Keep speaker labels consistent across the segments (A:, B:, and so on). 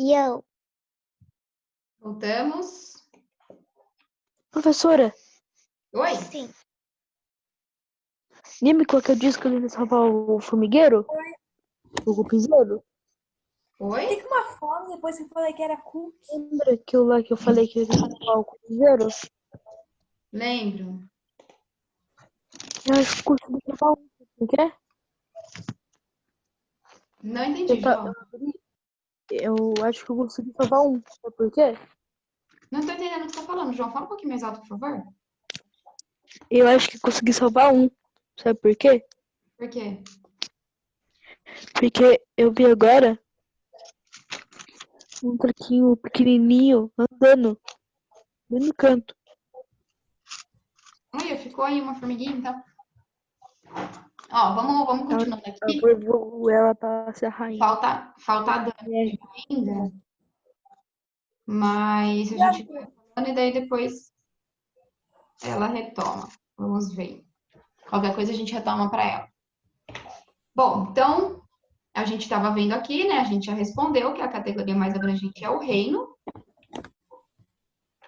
A: E eu?
B: Voltamos.
C: Professora,
B: Oi?
A: Sim.
C: lembra que eu disse que eu ia salvar o formigueiro? O piseiro?
B: Oi?
D: Tem uma foto, depois eu falei que era cookie.
C: Lembra aquilo lá que eu falei que eu ia salvar o piseiro?
B: Lembro.
C: Eu acho que eu consegui salvar um. Por quê?
B: Não entendi, João.
C: Eu acho que eu consegui salvar um. Sabe por quê?
B: Não tô entendendo o que você tá falando, João. Fala um pouquinho mais alto, por favor.
C: Eu acho que consegui salvar um. Sabe por quê?
B: Por quê?
C: Porque eu vi agora um truquinho pequenininho andando bem no canto.
B: Olha, ficou aí uma formiguinha, então. Ó, vamos continuando aqui.
C: Eu vou ela pra ser a rainha.
B: Falta a Dani ainda. Mas a gente vai falando e daí depois ela retoma. Vamos ver. Qualquer coisa a gente retoma para ela. Bom, então a gente estava vendo aqui, né? A gente já respondeu que a categoria mais abrangente é o reino.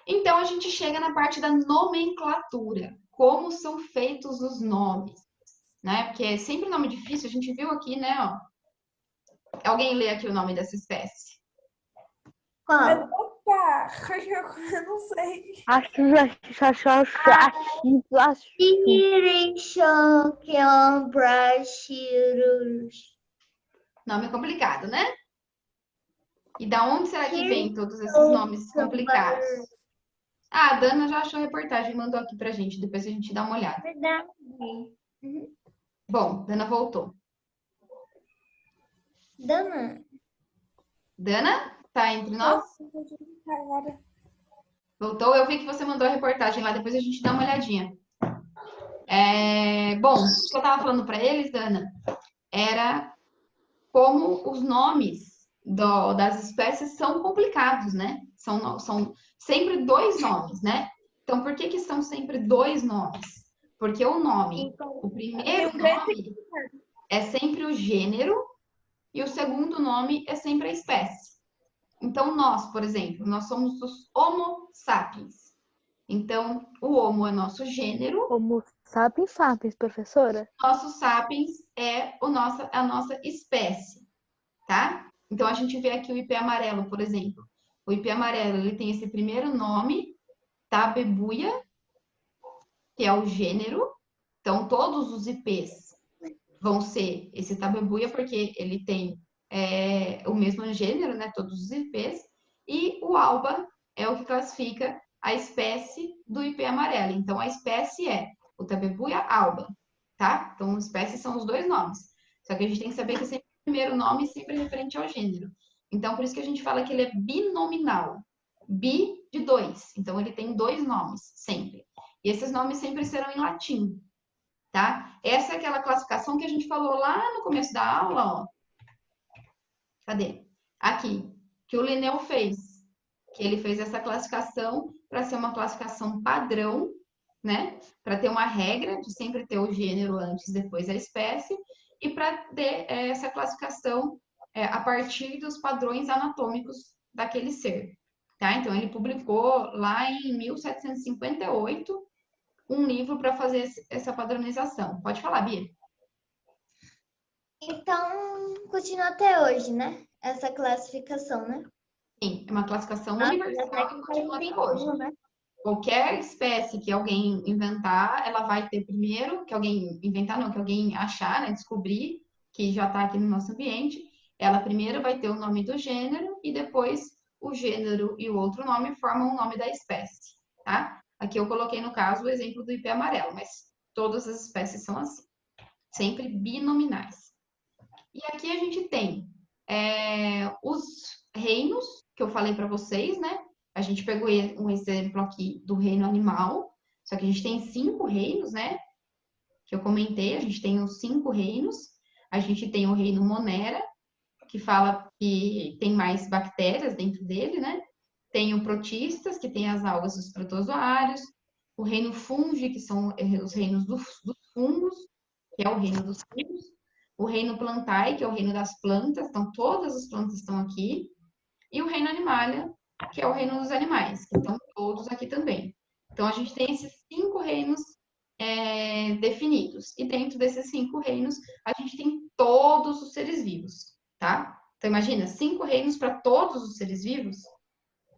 B: Então a gente chega na parte da nomenclatura. Como são feitos os nomes, né? Porque é sempre nome difícil. A gente viu aqui, né? Ó. Alguém lê aqui o nome dessa espécie?
A: Qual?
D: Opa! Eu não sei.
B: Nome complicado, né? E da onde será que vem todos esses nomes complicados? Ah, a Dana já achou a reportagem e mandou aqui pra gente. Depois a gente dá uma olhada.
A: Verdade.
B: Bom, Dana voltou.
A: Dana.
B: Dana, tá entre nós? Voltou? Eu vi que você mandou a reportagem lá. Depois a gente dá uma olhadinha. Bom, o que eu tava falando pra eles, Dana, era como os nomes das espécies são complicados, né? São sempre dois nomes, né? Então, por que são sempre dois nomes? Porque o primeiro nome é sempre o gênero e o segundo nome é sempre a espécie. Então, nós, por exemplo, nós somos os Homo sapiens. Então, o Homo é nosso gênero.
C: Homo sapiens, professora?
B: Nosso sapiens é a nossa espécie, tá? Então, a gente vê aqui o ipê amarelo, por exemplo. O ipê amarelo, ele tem esse primeiro nome, Tabebuia, que é o gênero. Então, todos os ipês vão ser esse Tabebuia, porque ele tem o mesmo gênero, né? Todos os ipês. E o alba é o que classifica a espécie do ipê amarelo. Então, a espécie é o Tabebuia alba, tá? Então, espécies são os dois nomes. Só que a gente tem que saber que sempre o primeiro nome sempre é referente ao gênero. Então, por isso que a gente fala que ele é binominal. Bi de dois. Então, ele tem dois nomes, sempre. E esses nomes sempre serão em latim, tá? Essa é aquela classificação que a gente falou lá no começo da aula, ó. Cadê? Aqui, que o Linneu fez. Que ele fez essa classificação para ser uma classificação padrão, né? Para ter uma regra de sempre ter o gênero antes, depois a espécie, e para ter essa classificação a partir dos padrões anatômicos daquele ser, tá? Então, ele publicou lá em 1758 um livro para fazer essa padronização. Pode falar, Bia.
A: Então, continua até hoje, né? Essa classificação, né?
B: Sim, é uma classificação
A: Nossa,
B: universal
A: até
B: que
A: que
B: continua
A: faz
B: até hoje.
A: tempo, né?
B: Qualquer espécie que alguém inventar, ela vai ter primeiro, que alguém inventar não, que alguém achar, né, descobrir, que já está aqui no nosso ambiente, ela primeiro vai ter o nome do gênero e depois o gênero e o outro nome formam o nome da espécie, tá? Aqui eu coloquei no caso o exemplo do ipê amarelo, mas todas as espécies são assim, sempre binominais. E aqui a gente tem os reinos, que eu falei para vocês, né? A gente pegou um exemplo aqui do reino animal, só que a gente tem 5 reinos, né? Que eu comentei, a gente tem os 5 reinos. A gente tem o reino Monera, que fala que tem mais bactérias dentro dele, né? Tem o Protistas, que tem as algas dos protozoários. O reino Fungi, que são os reinos dos fungos, que é o reino dos fungos. O reino Plantae, que é o reino das plantas, então todas as plantas estão aqui. e o reino Animalia, que é o reino dos animais, que estão todos aqui também. Então, a gente tem esses 5 reinos definidos. E dentro desses 5 reinos, a gente tem todos os seres vivos, tá? Então, imagina, 5 reinos para todos os seres vivos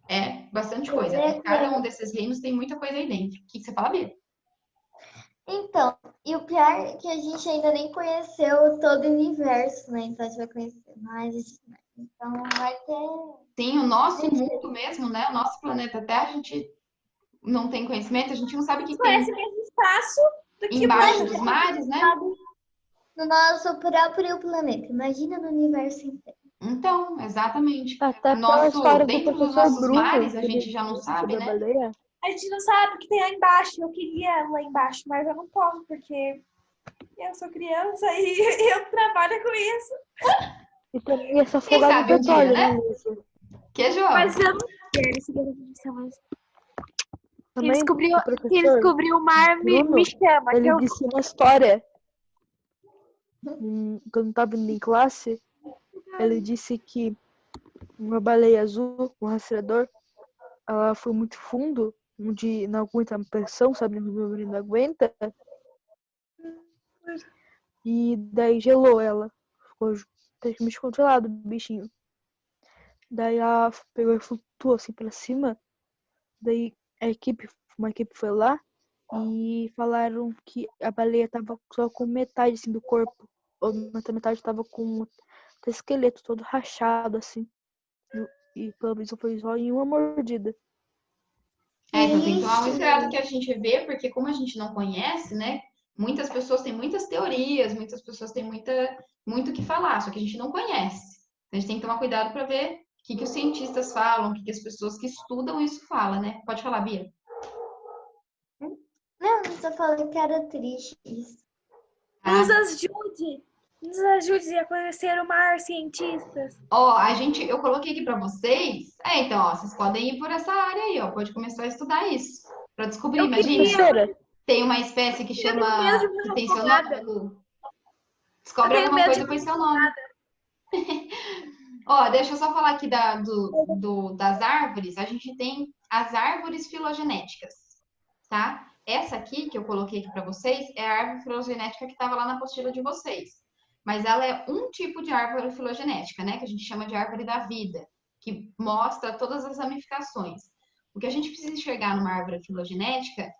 B: é bastante coisa. E cada um desses reinos tem muita coisa aí dentro. O que você fala, Bia?
A: Então, e o pior é que a gente ainda nem conheceu todo o universo, né? Então a gente vai conhecer mais. Então vai ter.
B: Sim, o nosso mundo mesmo, né? O nosso planeta Terra, a gente não tem conhecimento, a gente não sabe o que tem
D: Conhece mesmo espaço do que
B: embaixo dos mares, né?
A: No nosso próprio planeta. Imagina no universo inteiro.
B: Então, exatamente.
C: Até pela história do
B: Dentro dos
C: professor
B: nossos
C: Bruno,
B: mares, a
C: que ele
B: gente já não
C: disse
B: sabe,
C: sobre a
B: né?
C: baleia.
D: a gente não sabe o que tem lá embaixo. Eu queria lá embaixo, mas eu não posso, porque eu sou criança e eu trabalho com isso.
C: E também essa
B: Quem
C: afogada
B: sabe
C: no
B: um dia,
C: petróleo,
B: né?
C: né, Lúcia?
B: Que, João?
D: Mas eu não quero seguir a definição, mas
C: Também
D: quem
C: o professor
D: descobriu o mar
C: Bruno,
D: me chama. Que
C: ele
D: eu...
C: disse uma história. Quando estava indo em classe, ele disse que uma baleia azul, um rastreador, ela foi muito fundo, onde não aguenta a pressão, sabe? Não aguenta. E daí gelou ela. Ficou praticamente congelado o bichinho. Daí ela pegou e flutuou assim pra cima. Daí uma equipe foi lá e falaram que a baleia tava só com metade assim do corpo. Outra metade tava com o esqueleto todo rachado assim. E pelo visto foi só em uma mordida.
B: Então tem que tomar muito cuidado que a gente vê, porque como a gente não conhece, né? Muitas pessoas têm muitas teorias, muitas pessoas têm muito o que falar, só que a gente não conhece. Então, a gente tem que tomar cuidado para ver o que os cientistas falam, o que as pessoas que estudam isso falam, né? Pode falar, Bia.
A: Não, eu só falei que era triste isso.
D: Nos ajude a conhecer o mar, cientistas.
B: Eu coloquei aqui para vocês. Então, ó, vocês podem ir por essa área aí, ó. Pode começar a estudar isso para descobrir.
D: Eu
B: Imagina,
C: Professora,
B: tem uma espécie que
D: tenho medo de
B: chama,
D: morrer
B: que tem seu nome,
D: afogada.
B: Lu. Descobre
D: Eu tenho
B: alguma
D: medo
B: coisa
D: de
B: com
D: morrer
B: seu nome. Deixa eu só falar aqui das árvores. A gente tem as árvores filogenéticas, tá? Essa aqui que eu coloquei aqui para vocês é a árvore filogenética que estava lá na apostila de vocês. Mas ela é um tipo de árvore filogenética, né? Que a gente chama de árvore da vida, que mostra todas as ramificações. O que a gente precisa enxergar numa árvore filogenética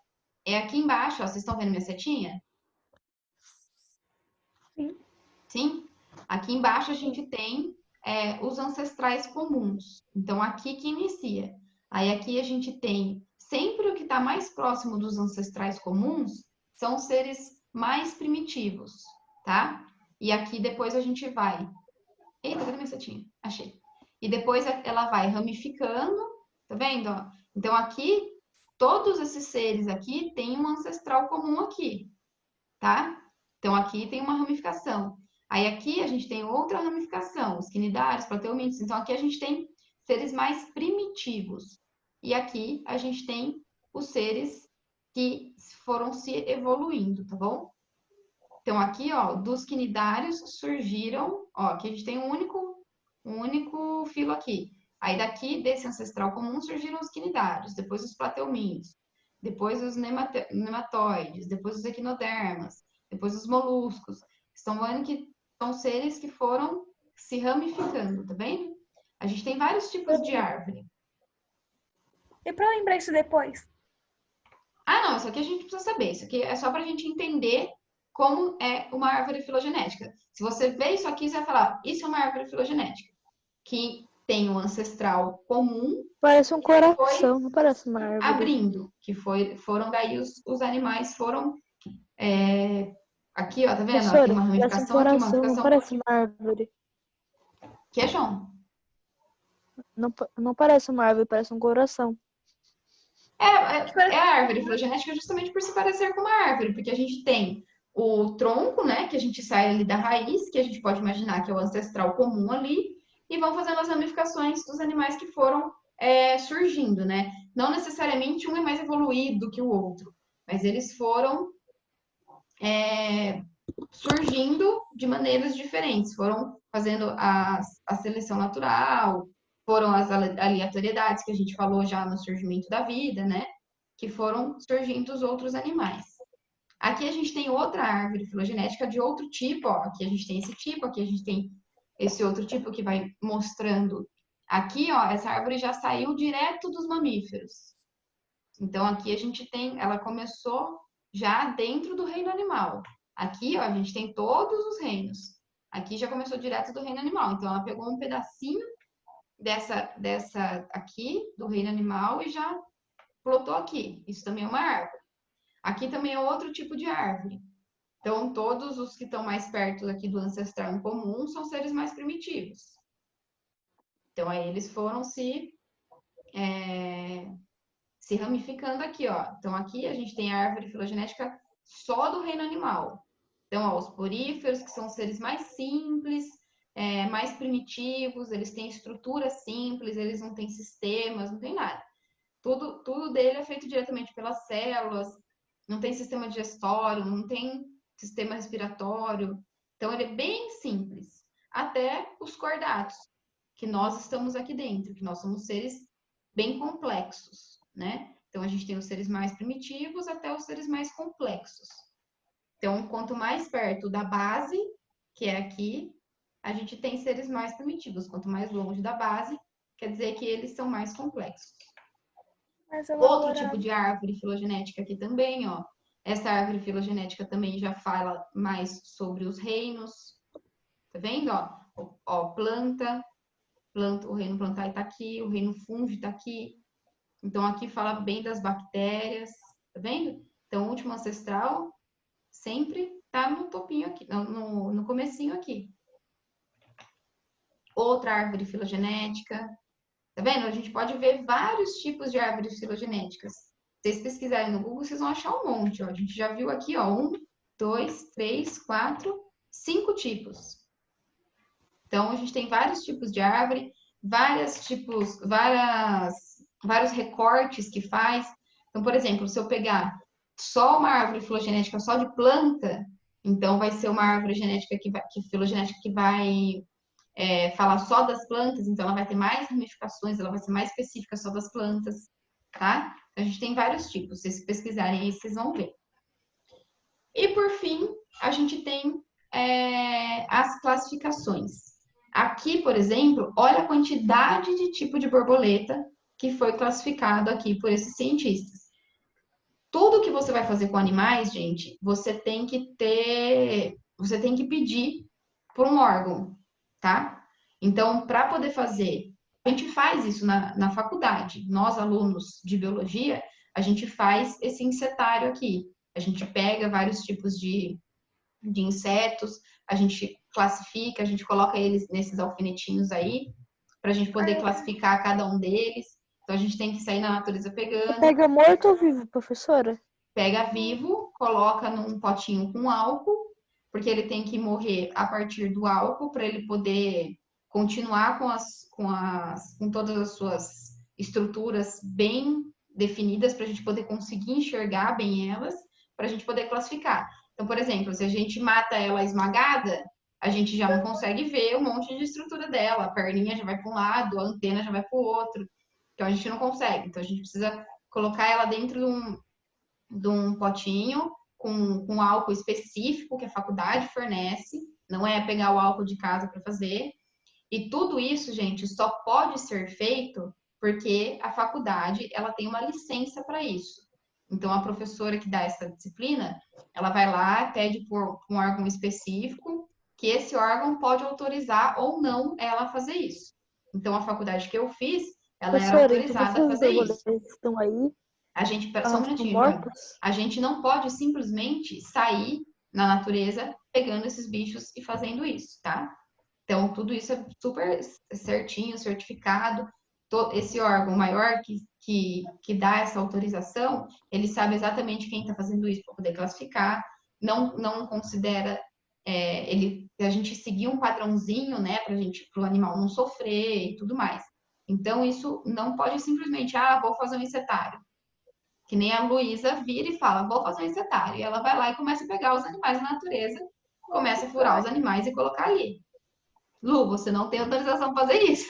B: é aqui embaixo, ó. Vocês estão vendo minha setinha?
D: Sim.
B: Sim? Aqui embaixo a gente tem os ancestrais comuns. Então, aqui que inicia. Aí aqui a gente tem sempre o que está mais próximo dos ancestrais comuns são os seres mais primitivos, tá? E aqui depois a gente vai. Eita, cadê minha setinha? Achei. E depois ela vai ramificando, tá vendo? Ó? Então aqui, todos esses seres aqui têm um ancestral comum aqui, tá? Então aqui tem uma ramificação. Aí aqui a gente tem outra ramificação, os quinidários, plateumintos. Então aqui a gente tem seres mais primitivos. E aqui a gente tem os seres que foram se evoluindo, tá bom? Então aqui, ó, dos quinidários surgiram, ó, aqui a gente tem um único filo aqui. Aí daqui desse ancestral comum surgiram os quinidários, depois os plateumintos, depois os nematóides, depois os equinodermas, depois os moluscos. Estão vendo que são seres que foram se ramificando, tá vendo? A gente tem vários tipos de árvore.
D: E para lembrar isso depois?
B: Não, isso aqui a gente precisa saber. Isso aqui é só para a gente entender como é uma árvore filogenética. Se você vê isso aqui, você vai falar, isso é uma árvore filogenética, que tem um ancestral comum.
C: parece um coração, não parece uma árvore.
B: Abrindo, foram daí os animais foram aqui, ó, tá vendo?
C: Professora,
B: Tem uma
C: parece um
B: ramificação aqui, uma
C: coração, não
B: ramificação
C: parece uma árvore.
B: que é João.
C: Não parece uma árvore, parece um coração.
B: É a árvore filogenética justamente por se parecer com uma árvore, porque a gente tem o tronco, né, que a gente sai ali da raiz, que a gente pode imaginar que é o ancestral comum ali, e vão fazendo as ramificações dos animais que foram surgindo, né? Não necessariamente um é mais evoluído que o outro, mas eles foram surgindo de maneiras diferentes, foram fazendo a seleção natural, foram as aleatoriedades que a gente falou já no surgimento da vida, né? Que foram surgindo os outros animais. Aqui a gente tem outra árvore filogenética de outro tipo, ó. Aqui a gente tem esse tipo, aqui a gente tem esse outro tipo que vai mostrando. Aqui, ó, essa árvore já saiu direto dos mamíferos. Então, aqui a gente tem, ela começou já dentro do reino animal. Aqui, ó, a gente tem todos os reinos. Aqui já começou direto do reino animal. Então, ela pegou um pedacinho dessa aqui, do reino animal, e já plotou aqui. Isso também é uma árvore. Aqui também é outro tipo de árvore. Então, todos os que estão mais perto aqui do ancestral em comum são seres mais primitivos. Então, aí eles foram se ramificando aqui, ó. Então, aqui a gente tem a árvore filogenética só do reino animal. Então, ó, os poríferos, que são seres mais simples, mais primitivos, eles têm estrutura simples, eles não têm sistemas, não tem nada. Tudo dele é feito diretamente pelas células, não tem sistema digestório, não tem sistema respiratório. Então, ele é bem simples. Até os cordatos, que nós estamos aqui dentro, que nós somos seres bem complexos, né? Então, a gente tem os seres mais primitivos até os seres mais complexos. Então, quanto mais perto da base, que é aqui, a gente tem seres mais primitivos. Quanto mais longe da base, quer dizer que eles são mais complexos. Outro tipo de árvore filogenética aqui também, ó. Essa árvore filogenética também já fala mais sobre os reinos. Tá vendo, ó? Ó, planta, o reino plantar está aqui, o reino fungi está aqui. Então, aqui fala bem das bactérias, tá vendo? Então, o último ancestral sempre tá no topinho aqui, no comecinho aqui. Outra árvore filogenética. Tá vendo? A gente pode ver vários tipos de árvores filogenéticas. Se vocês pesquisarem no Google, vocês vão achar um monte, ó. A gente já viu aqui, ó, 1, 2, 3, 4, 5 tipos. Então, a gente tem vários tipos de árvore, vários recortes que faz. Então, por exemplo, se eu pegar só uma árvore filogenética só de planta, então vai ser uma árvore filogenética que vai falar só das plantas, então ela vai ter mais ramificações, ela vai ser mais específica só das plantas, tá? Então, a gente tem vários tipos, se vocês pesquisarem aí, vocês vão ver. E, por fim, a gente tem as classificações. Aqui, por exemplo, olha a quantidade de tipo de borboleta que foi classificado aqui por esses cientistas. Tudo que você vai fazer com animais, gente, você tem que pedir por um órgão, tá? Então, para poder fazer, a gente faz isso na faculdade. Nós, alunos de biologia, a gente faz esse insetário aqui. A gente pega vários tipos de insetos, a gente classifica, a gente coloca eles nesses alfinetinhos aí, para a gente poder classificar cada um deles. Então, a gente tem que sair na natureza pegando.
C: Você pega morto ou vivo, professora?
B: Pega vivo, coloca num potinho com álcool, porque ele tem que morrer a partir do álcool para ele poder continuar com todas as suas estruturas bem definidas, para a gente poder conseguir enxergar bem elas, para a gente poder classificar. Então, por exemplo, se a gente mata ela esmagada, a gente já não consegue ver um monte de estrutura dela. A perninha já vai para um lado, a antena já vai para o outro. Então, a gente não consegue. Então, a gente precisa colocar ela dentro de um potinho com álcool específico que a faculdade fornece. Não é pegar o álcool de casa para fazer. E tudo isso, gente, só pode ser feito porque a faculdade ela tem uma licença para isso. Então, a professora que dá essa disciplina, ela vai lá, pede por um órgão específico, que esse órgão pode autorizar ou não ela fazer isso. Então, a faculdade que eu fiz, ela era autorizada a fazer isso.
C: Estão aí?
B: Só um minutinho, a gente não pode simplesmente sair na natureza pegando esses bichos e fazendo isso, tá? Então, tudo isso é super certinho, certificado. Esse órgão maior que dá essa autorização, ele sabe exatamente quem está fazendo isso para poder classificar, não considera a gente seguir um padrãozinho, né, para o animal não sofrer e tudo mais. Então, isso não pode simplesmente, vou fazer um insetário. Que nem a Luísa vira e fala, vou fazer um insetário. E ela vai lá e começa a pegar os animais na natureza, começa a furar os animais e colocar ali. Lu, você não tem autorização para fazer isso.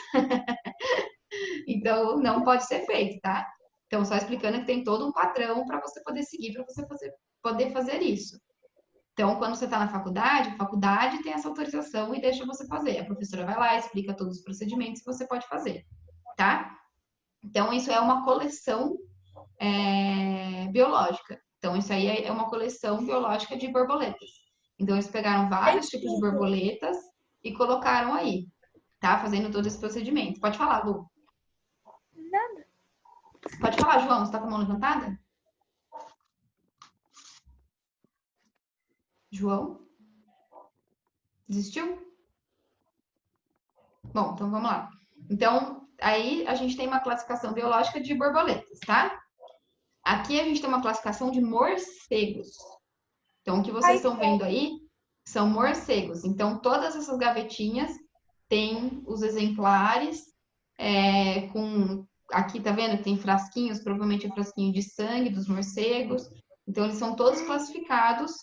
B: Então, não pode ser feito, tá? Então, só explicando que tem todo um padrão para você poder seguir, para você poder fazer isso. Então, quando você está na faculdade, a faculdade tem essa autorização e deixa você fazer. A professora vai lá, explica todos os procedimentos que você pode fazer, tá? Então, isso é uma coleção biológica. Então, isso aí é uma coleção biológica de borboletas. Então, eles pegaram vários tipos de borboletas e colocaram aí, tá? Fazendo todo esse procedimento. Pode falar, Lu.
D: Nada.
B: Pode falar, João. Você tá com a mão levantada? João? Desistiu? Bom, então vamos lá. Então, aí a gente tem uma classificação biológica de borboletas, tá? Aqui a gente tem uma classificação de morcegos. Então, o que vocês estão vendo aí são morcegos. Então, todas essas gavetinhas têm os exemplares aqui tá vendo que tem frasquinhos, provavelmente é frasquinho de sangue dos morcegos. Então, eles são todos classificados,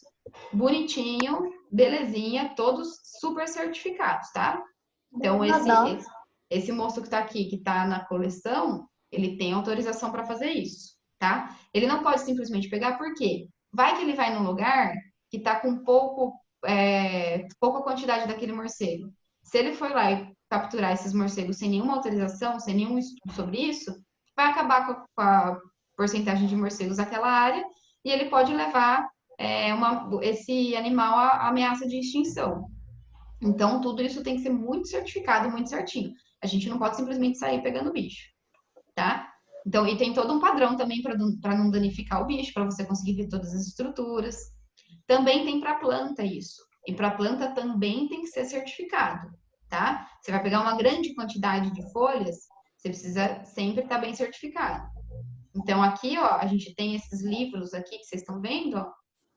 B: bonitinho, belezinha, todos super certificados, tá? Então, esse moço que tá aqui, que tá na coleção, ele tem autorização para fazer isso, tá? Ele não pode simplesmente pegar, por quê? Vai que ele vai num lugar que tá com pouca quantidade daquele morcego. Se ele for lá e capturar esses morcegos sem nenhuma autorização, sem nenhum estudo sobre isso, vai acabar com a porcentagem de morcegos daquela área e ele pode levar esse animal à ameaça de extinção. Então, tudo isso tem que ser muito certificado, muito certinho. A gente não pode simplesmente sair pegando bicho, tá? Então, e tem todo um padrão também para não danificar o bicho, para você conseguir ver todas as estruturas. Também tem para planta isso. E para planta também tem que ser certificado, tá? Você vai pegar uma grande quantidade de folhas, você precisa sempre estar bem certificado. Então, aqui, ó, a gente tem esses livros aqui que vocês estão vendo, ó,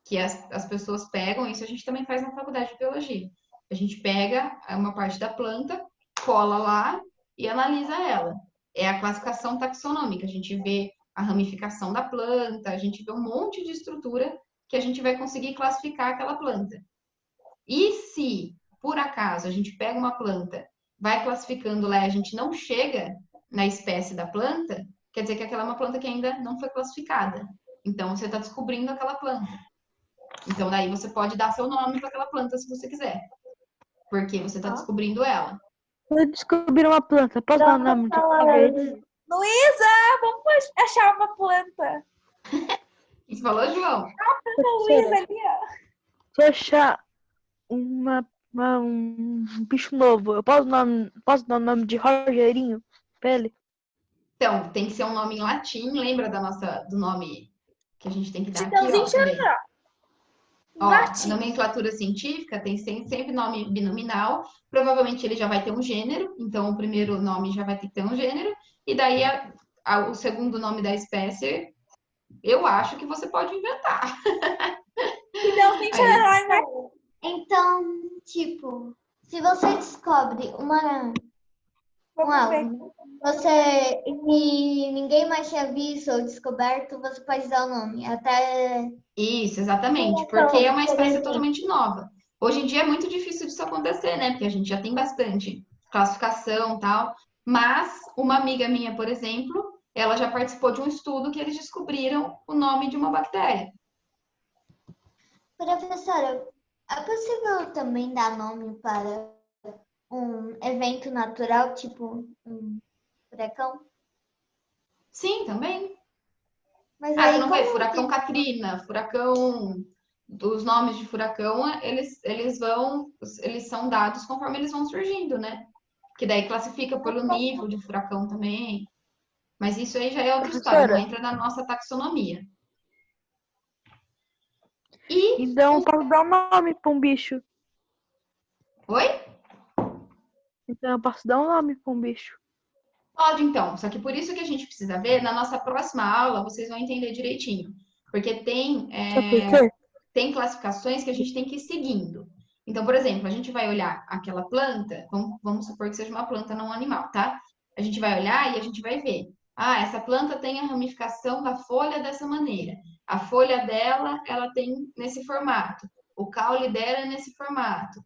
B: que as pessoas pegam, isso a gente também faz na faculdade de biologia. A gente pega uma parte da planta, cola lá e analisa ela. É a classificação taxonômica. A gente vê a ramificação da planta, a gente vê um monte de estrutura que a gente vai conseguir classificar aquela planta. E se, por acaso, a gente pega uma planta, vai classificando lá e a gente não chega na espécie da planta, quer dizer que aquela é uma planta que ainda não foi classificada. Então, você está descobrindo aquela planta. Então, daí você pode dar seu nome para aquela planta se você quiser. Porque você está descobrindo ela.
C: Eu descobri uma planta. Posso dar o nome de verde?
D: Luísa, vamos achar uma planta.
B: Você falou, João?
D: Luísa ali, ó.
C: Se eu achar um bicho novo, eu posso dar o nome de Rogerinho pra ele?
B: Então, tem que ser um nome em latim. Lembra do nome que a gente tem que dar aqui, ó, também. Ó, a nomenclatura científica tem sempre nome binominal. Provavelmente ele já vai ter um gênero. Então, o primeiro nome já vai ter que ter um gênero. E daí, o segundo nome da espécie, eu acho que você pode inventar.
A: Então, tipo, se você descobre um algo, e ninguém mais tinha visto ou descoberto, você pode dar o nome. Até.
B: Isso, exatamente. Porque é uma espécie totalmente nova. Hoje em dia é muito difícil disso acontecer, né? Porque a gente já tem bastante classificação e tal. Mas uma amiga minha, por exemplo, ela já participou de um estudo que eles descobriram o nome de uma bactéria.
A: Professora, é possível também dar nome para um evento natural, tipo um furacão?
B: Sim, também.
A: Mas
B: você não vê furacão Katrina, furacão... Os nomes de furacão, eles são dados conforme eles vão surgindo, né? Que daí classifica pelo nível de furacão também. Mas isso aí já é outra história, não entra na nossa taxonomia.
C: Então, posso dar um nome para um bicho?
B: Oi?
C: Então, eu posso dar um nome para um bicho?
B: Pode, então. Só que por isso que a gente precisa ver, na nossa próxima aula, vocês vão entender direitinho. Porque tem classificações que a gente tem que ir seguindo. Então, por exemplo, a gente vai olhar aquela planta, vamos supor que seja uma planta, não um animal, tá? A gente vai olhar e a gente vai ver. Ah, essa planta tem a ramificação da folha dessa maneira. A folha dela, ela tem nesse formato. O caule dela é nesse formato.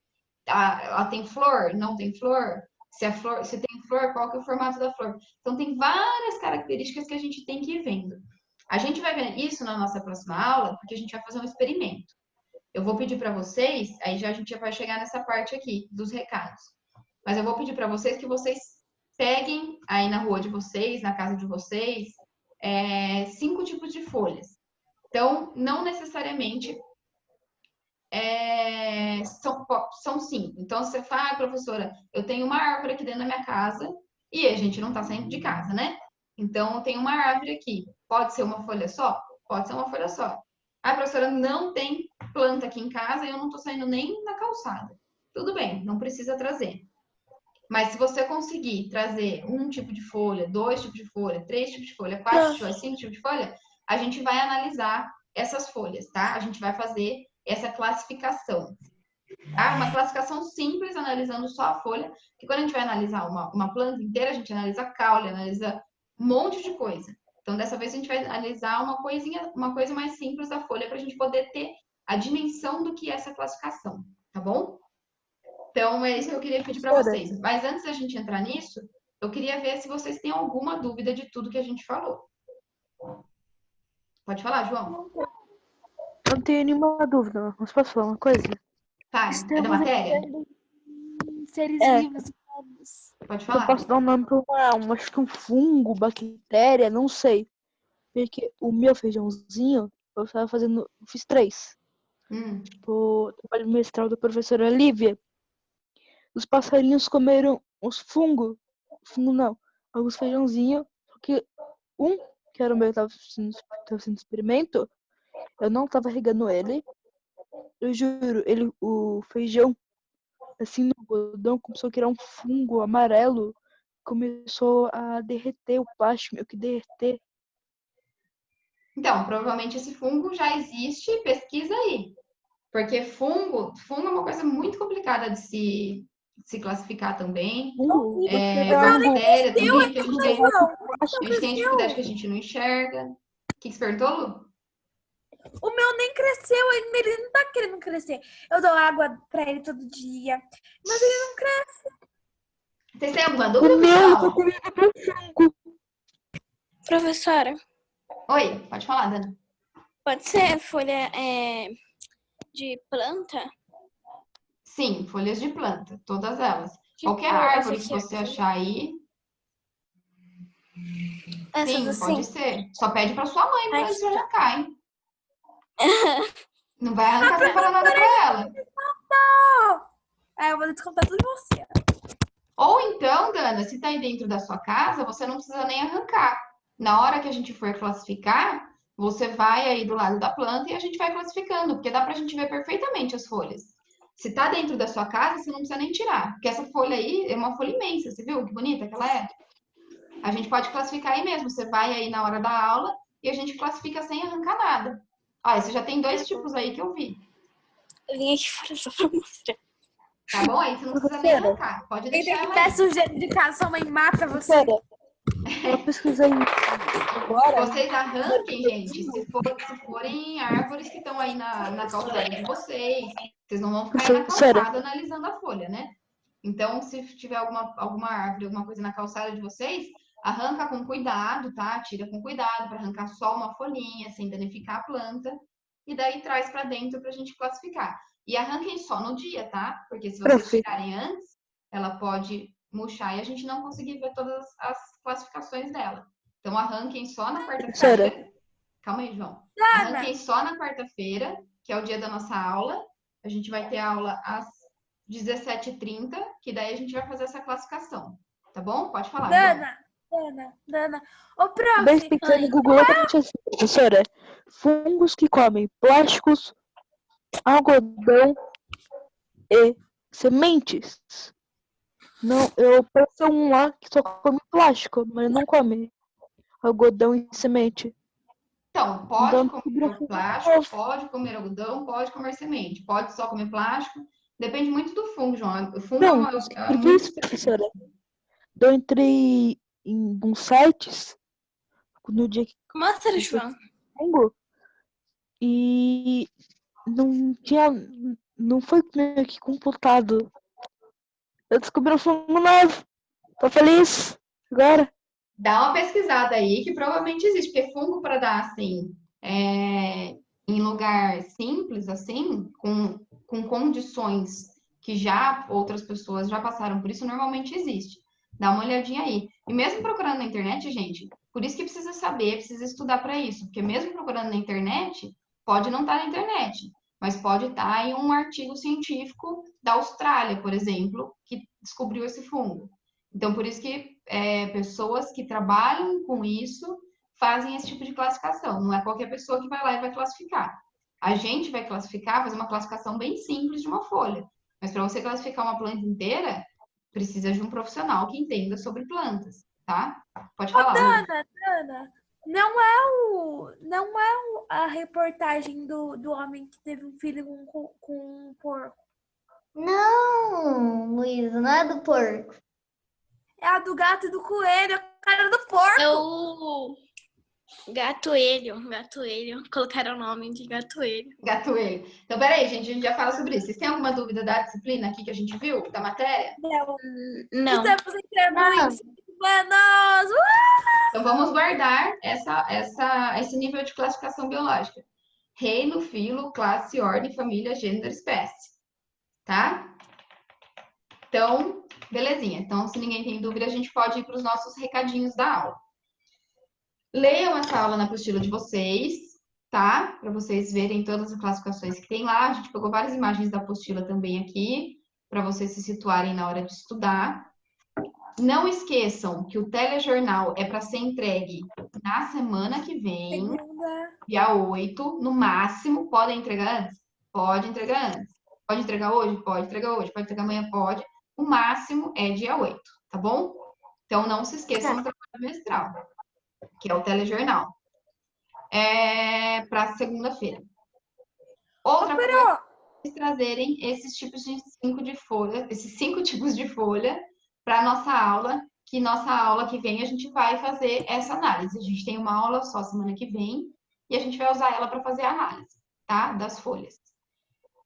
B: Ela tem flor? Não tem flor? Se a flor, se tem flor, qual que é o formato da flor. Então, tem várias características que a gente tem que ir vendo. A gente vai ver isso na nossa próxima aula, porque a gente vai fazer um experimento. Eu vou pedir para vocês, aí já a gente já vai chegar nessa parte aqui dos recados. Mas eu vou pedir para vocês que vocês peguem aí na rua de vocês, na casa de vocês, 5 tipos de folhas. Então, não necessariamente são 5. Então, você fala, professora, eu tenho uma árvore aqui dentro da minha casa e a gente não está saindo de casa, né? Então, eu tenho uma árvore aqui. Pode ser uma folha só? Pode ser uma folha só. A professora não tem planta aqui em casa e eu não estou saindo nem na calçada. Tudo bem, não precisa trazer. Mas se você conseguir trazer um tipo de folha, 2 tipos de folha, 3 tipos de folha, 4 tipos de folha, 5 tipos de folha, a gente vai analisar essas folhas, tá? A gente vai fazer essa classificação. Tá? Uma classificação simples, analisando só a folha, porque quando a gente vai analisar uma planta inteira, a gente analisa caule, analisa um monte de coisa. Então, dessa vez, a gente vai analisar uma coisa mais simples da folha, para a gente poder ter a dimensão do que é essa classificação, tá bom? Então, é isso que eu queria pedir para vocês. Mas antes da gente entrar nisso, eu queria ver se vocês têm alguma dúvida de tudo que a gente falou. Pode falar, João?
C: Não tenho nenhuma dúvida, mas posso falar uma coisa?
B: Tá, é da matéria?
D: Seres
C: É.
D: vivos humanos.
B: Pode
C: Eu
B: falar.
C: posso dar um nome para acho que um fungo, bactéria, não sei. Porque o meu feijãozinho, eu estava fazendo, fiz 3. O trabalho mestral da professora Lívia. Os passarinhos comeram os fungos. Fungo não, alguns feijãozinhos. Porque que era o meu, estava sendo experimento, eu não estava regando ele. Eu juro, o feijão, assim, no algodão, começou a criar um fungo amarelo. Começou a derreter o plástico, meio que derreter.
B: Então, provavelmente esse fungo já existe, pesquisa aí. Porque fungo é uma coisa muito complicada de se classificar também.
C: Fungo?
B: Bactéria também, que a gente tem
D: Não.
B: dificuldade que a gente não enxerga. O que você perguntou, Lu?
D: O meu nem cresceu ainda, ele não tá querendo crescer. Eu dou água pra ele todo dia, mas ele não cresce.
B: Vocês têm alguma dúvida,
C: O meu tá
B: pessoal?
C: comendo pro fungo.
E: Professora,
B: Oi, pode falar, Dana.
E: pode ser folha de planta?
B: Sim, folhas de planta, todas elas.
E: Tipo,
B: Qualquer árvore
E: essa
B: que
E: aqui,
B: você achar aí,
E: Essas
B: sim,
E: assim?
B: pode ser. Só pede pra sua mãe pra
E: Ai,
B: isso arrancar, hein? Não vai arrancar sem falar nada pra ela.
D: Eu vou descontar tudo em você.
B: Ou então, Dana, se tá aí dentro da sua casa, você não precisa nem arrancar. Na hora que a gente for classificar, você vai aí do lado da planta e a gente vai classificando, porque dá pra gente ver perfeitamente as folhas. Se tá dentro da sua casa, você não precisa nem tirar, porque essa folha aí é uma folha imensa, você viu que bonita que ela é? A gente pode classificar aí mesmo, você vai aí na hora da aula e a gente classifica sem arrancar nada. Olha, você já tem 2 tipos aí que eu vi.
E: Eu vim aqui fora só pra mostrar.
B: Tá bom? Aí você não precisa nem arrancar. Pode
D: E
B: deixar
D: tem que
B: ela
D: ter
B: aí.
D: sujeito de casa, sua mãe mata você.
C: Pera, eu pesquisei agora.
B: Vocês arranquem, gente, se forem árvores que estão aí na calçada de vocês. Vocês não vão ficar aí na calçada analisando a folha, né? Então, se tiver alguma árvore, alguma coisa na calçada de vocês, arranca com cuidado, tá? Tira com cuidado para arrancar só uma folhinha, sem danificar a planta. E daí traz para dentro para a gente classificar. E arranquem só no dia, tá? Porque se vocês tirarem antes, ela pode murchar e a gente não conseguir ver todas as classificações dela. Então, arranquem só na quarta-feira. Calma aí, João. Arranquem só na quarta-feira, que é o dia da nossa aula. A gente vai ter aula às 17h30, que daí a gente vai fazer essa classificação. Tá bom? Pode falar,
D: Dana. Ô, prof,
C: Bem explicando no Google, exatamente assim, professora. Fungos que comem plásticos, algodão e sementes. Não, eu pensei um lá que só come plástico, mas não come algodão e semente.
B: Então, pode
C: Então,
B: comer plástico, pode comer algodão, pode comer semente. Pode só comer plástico. Depende muito do fungo, João. O fungo
C: Não,
B: é
C: porque
B: muito...
C: isso, professora. Eu entrei em uns sites no dia que
E: Mostra, João.
C: fungo e não tinha, não foi meio que computado Eu descobri um fungo novo. Tô feliz. Agora.
B: Dá uma pesquisada aí, que provavelmente existe, porque fungo para dar assim, em lugar simples, assim, com condições que já outras pessoas já passaram por isso, normalmente existe. Dá uma olhadinha aí. E mesmo procurando na internet, gente, por isso que precisa saber, precisa estudar para isso, porque mesmo procurando na internet, pode não estar na internet, mas pode estar em um artigo científico da Austrália, por exemplo, que descobriu esse fungo. Então, por isso que pessoas que trabalham com isso fazem esse tipo de classificação. Não é qualquer pessoa que vai lá e vai classificar. A gente vai classificar, fazer uma classificação bem simples de uma folha. Mas para você classificar uma planta inteira, precisa de um profissional que entenda sobre plantas, tá? Pode falar, Lu.
D: Ana, não é a reportagem do homem que teve um filho com um porco.
A: Não, Luísa, não é do porco.
D: É a do gato e do coelho, a cara do porco.
E: É o Gatoelho. Colocaram o nome de Gatoelho.
B: Gatoelho. Então, peraí, gente, a gente já fala sobre isso. Vocês têm alguma dúvida da disciplina aqui que a gente viu, da matéria?
E: Não.
D: Estamos entrando
A: Não.
D: em humanos.
B: Então, vamos guardar esse nível de classificação biológica. Reino, filo, classe, ordem, família, gênero, espécie. Tá? Então, belezinha. Então, se ninguém tem dúvida, a gente pode ir para os nossos recadinhos da aula. Leiam essa aula na apostila de vocês, tá? Para vocês verem todas as classificações que tem lá. A gente pegou várias imagens da apostila também aqui, para vocês se situarem na hora de estudar. Não esqueçam que o telejornal é para ser entregue na semana que vem, dia 8, no máximo. Podem entregar antes? Pode entregar antes. Pode entregar hoje? Pode entregar hoje. Pode entregar amanhã? Pode. O máximo é dia 8, tá bom? Então, não se esqueçam do trabalho mestral, que é o telejornal. Para segunda-feira. Outra coisa, vocês trazerem esses 5 tipos de folha para nossa aula, que nossa aula que vem a gente vai fazer essa análise. A gente tem uma aula só semana que vem e a gente vai usar ela para fazer a análise, tá? Das folhas.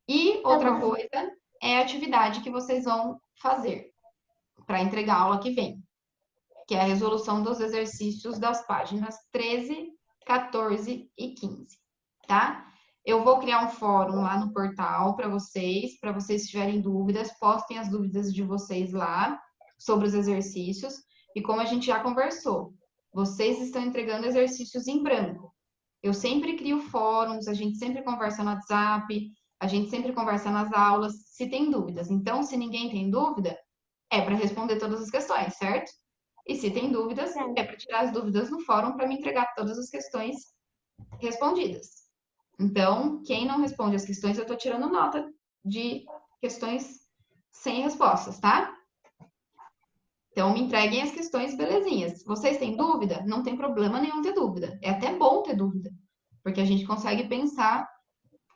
B: E outra coisa é a atividade que vocês vão fazer para entregar a aula que vem, que é a resolução dos exercícios das páginas 13, 14 e 15, tá? Eu vou criar um fórum lá no portal para vocês se tiverem dúvidas, postem as dúvidas de vocês lá sobre os exercícios. E como a gente já conversou, vocês estão entregando exercícios em branco. Eu sempre crio fóruns, a gente sempre conversa no WhatsApp, a gente sempre conversa nas aulas, se tem dúvidas. Então, se ninguém tem dúvida, é para responder todas as questões, certo? E se tem dúvidas, é para tirar as dúvidas no fórum para me entregar todas as questões respondidas. Então, quem não responde as questões, eu estou tirando nota de questões sem respostas, tá? Então, me entreguem as questões belezinhas. Vocês têm dúvida? Não tem problema nenhum ter dúvida. É até bom ter dúvida, porque a gente consegue pensar,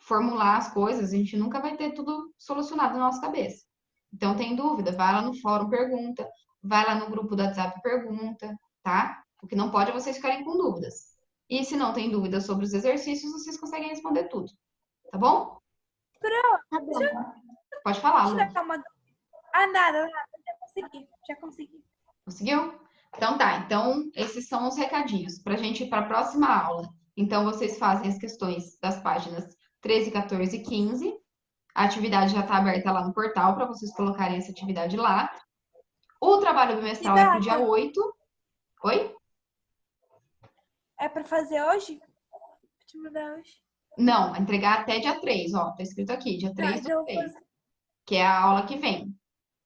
B: formular as coisas, a gente nunca vai ter tudo solucionado na nossa cabeça. Então, tem dúvida? Vai lá no fórum, pergunta. Vai lá no grupo do WhatsApp, pergunta, tá? O que não pode é vocês ficarem com dúvidas. E se não tem dúvidas sobre os exercícios, vocês conseguem responder tudo. Tá bom?
A: Tá bom.
B: Pode falar, Lu.
D: Nada. Já consegui.
B: Conseguiu? Então tá. Então, esses são os recadinhos pra gente ir para a próxima aula. Então, vocês fazem as questões das páginas 13, 14 e 15. A atividade já está aberta lá no portal para vocês colocarem essa atividade lá. O trabalho bimestral é pro dia 8. Oi?
D: É para fazer hoje? Vou te mandar hoje.
B: Não, entregar até dia 3, ó. Tá escrito aqui, dia 3 do 3, que é a aula que vem.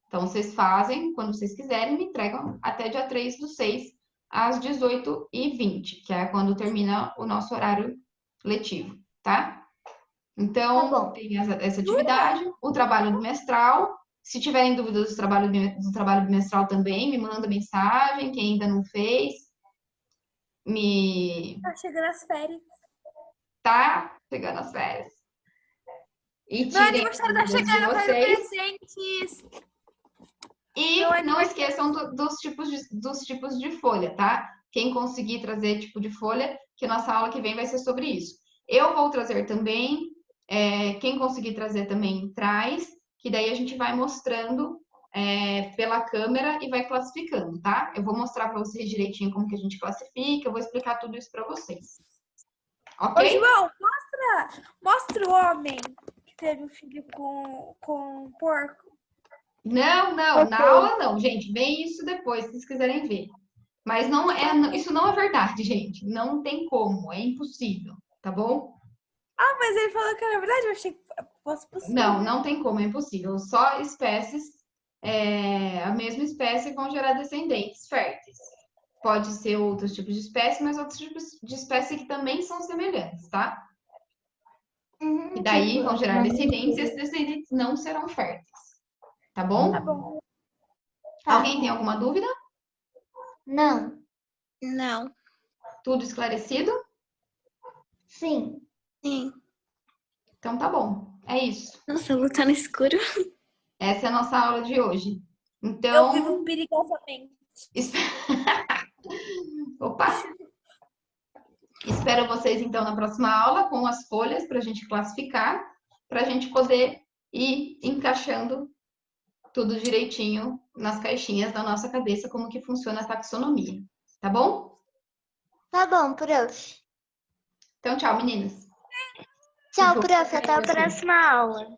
B: Então, vocês fazem, quando vocês quiserem, me entregam até dia 3 do 6, às 18h20, que é quando termina o nosso horário letivo, tá? Então, tem essa atividade, o trabalho bimestral. Se tiverem dúvidas do trabalho bimestral também, me manda mensagem. Quem ainda não fez,
D: Tá chegando as férias.
B: Tá chegando as férias. E
D: Meu
B: tirem
D: aniversário tá
B: as dúvidas de
D: chegando, eu quero
B: vocês.
D: presentes.
B: E não esqueçam dos tipos de folha, tá? Quem conseguir trazer tipo de folha, que nossa aula que vem vai ser sobre isso. Eu vou trazer também, quem conseguir trazer também traz, que daí a gente vai mostrando pela câmera e vai classificando, tá? Eu vou mostrar para vocês direitinho como que a gente classifica, eu vou explicar tudo isso para vocês.
D: Ô,
B: Ok?
D: João, mostra o homem que teve um filho com um porco.
B: Não, na aula não, gente. Vem isso depois, se vocês quiserem ver. Mas isso não é verdade, gente. Não tem como, é impossível, tá bom?
D: Ah, mas ele falou que era verdade, eu achei que fosse possível.
B: Não tem como, é impossível. Só espécies, a mesma espécie vão gerar descendentes férteis. Pode ser outros tipos de espécie, mas outros tipos de espécie que também são semelhantes, tá? E daí vão gerar descendentes e esses descendentes não serão férteis. Tá bom?
D: Tá bom.
A: Tá.
B: Alguém tem alguma dúvida?
A: Não.
E: Não.
B: Tudo esclarecido?
A: Sim.
E: Sim.
B: Então tá bom. É isso.
E: Nossa, lutar no escuro.
B: Essa é a nossa aula de hoje.
D: Eu
B: Então,
D: vivo perigosamente.
B: opa! Espero vocês então na próxima aula com as folhas para a gente classificar, para a gente poder ir encaixando tudo direitinho nas caixinhas da nossa cabeça, como que funciona a taxonomia. Tá bom?
A: Tá bom, prof.
B: Então, tchau, meninas.
A: Tchau,
B: Ju,
A: prof. Até a
B: você.
A: próxima aula.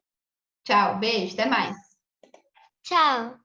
B: Tchau, beijo, até mais.
A: Tchau.